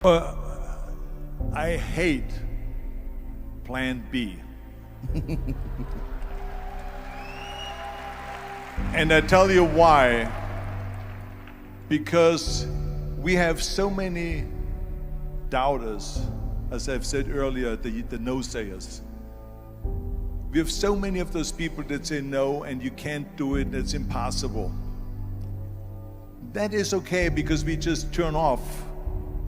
Uh, I hate Plan B. And I tell you why. Because we have so many doubters, as I've said earlier, the no-sayers. We have so many of those people that say no and you can't do it, it's impossible. That is okay because we just turn off,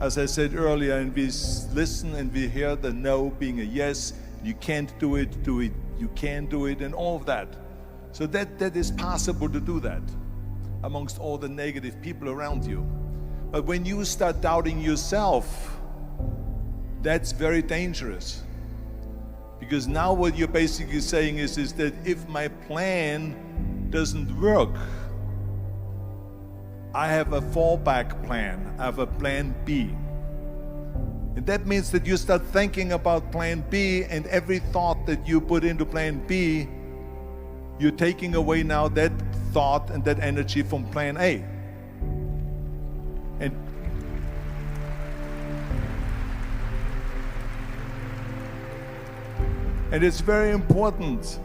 as I said earlier, and we listen and we hear the no being a yes. You can't do it, you can do it, and all of that. So that is possible to do that amongst all the negative people around you. But when you start doubting yourself, that's very dangerous. Because now what you're basically saying is that if my plan doesn't work, I have a fallback plan, I have a plan B. And that means that you start thinking about plan B, and every thought that you put into plan B, you're taking away now that thought and that energy from plan A. And it's very important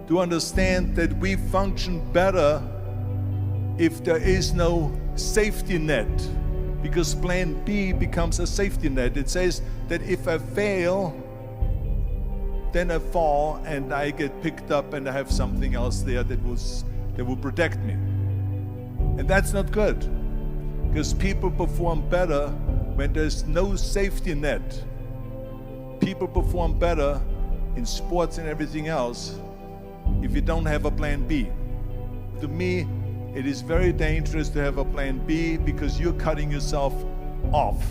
to understand that we function better if there is no safety net, because plan B becomes a safety net. It says that if I fail, then I fall and I get picked up and I have something else there that will protect me. And that's not good, because people perform better when there's no safety net. People perform better in sports and everything else if you don't have a plan B. To me, it is very dangerous to have a plan B, because you're cutting yourself off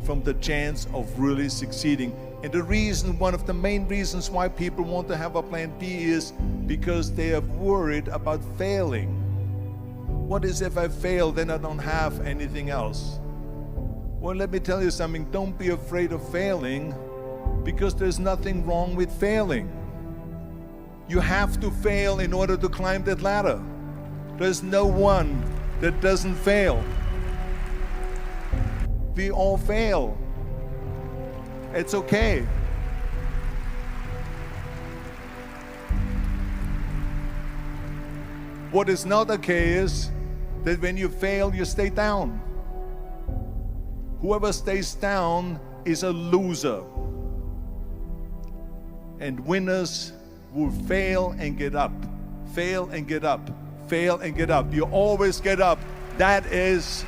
from the chance of really succeeding. And the reason, one of the main reasons why people want to have a plan B is because they are worried about failing. What is if I fail, then I don't have anything else? Well, let me tell you something, don't be afraid of failing, because there's nothing wrong with failing. You have to fail in order to climb that ladder. There's no one that doesn't fail. We all fail. It's okay. What is not okay is that when you fail, you stay down. Whoever stays down is a loser. And winners will fail and get up, fail and get up, fail and get up. You always get up. That is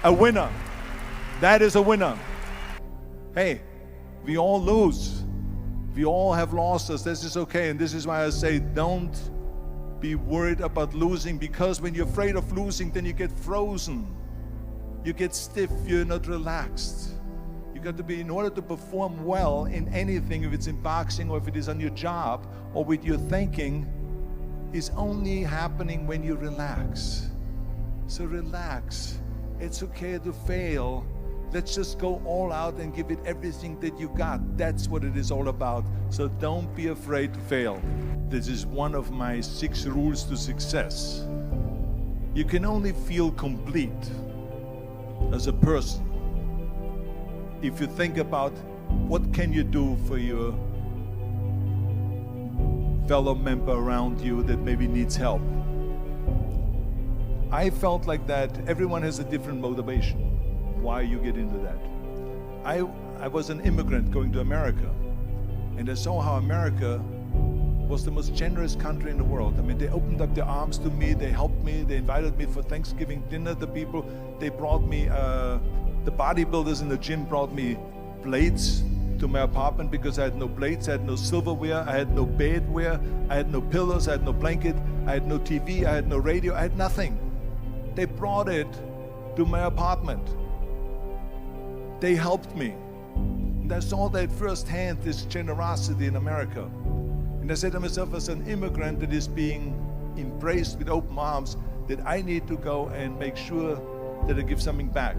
a winner. That is a winner. Hey, we all lose. We all have losses. This is okay. And this is why I say don't be worried about losing, because when you're afraid of losing, then you get frozen. You get stiff. You're not relaxed. You got to be, in order to perform well in anything, if it's in boxing or if it is on your job or with your thinking, is only happening when you relax. So relax. It's okay to fail. Let's just go all out and give it everything that you got. That's what it is all about. So don't be afraid to fail. This is one of my 6 rules to success. You can only feel complete as a person if you think about what can you do for your fellow member around you that maybe needs help. I felt like that. Everyone has a different motivation why you get into that. I was an immigrant going to America, and I saw how America was the most generous country in the world. I mean, they opened up their arms to me, they helped me, they invited me for Thanksgiving dinner. The people, they brought me, the bodybuilders in the gym brought me plates to my apartment because I had no plates, I had no silverware, I had no bedware, I had no pillows, I had no blanket, I had no TV, I had no radio, I had nothing. They brought it to my apartment. They helped me. And I saw that firsthand, this generosity in America. And I said to myself, as an immigrant that is being embraced with open arms, that I need to go and make sure that I give something back.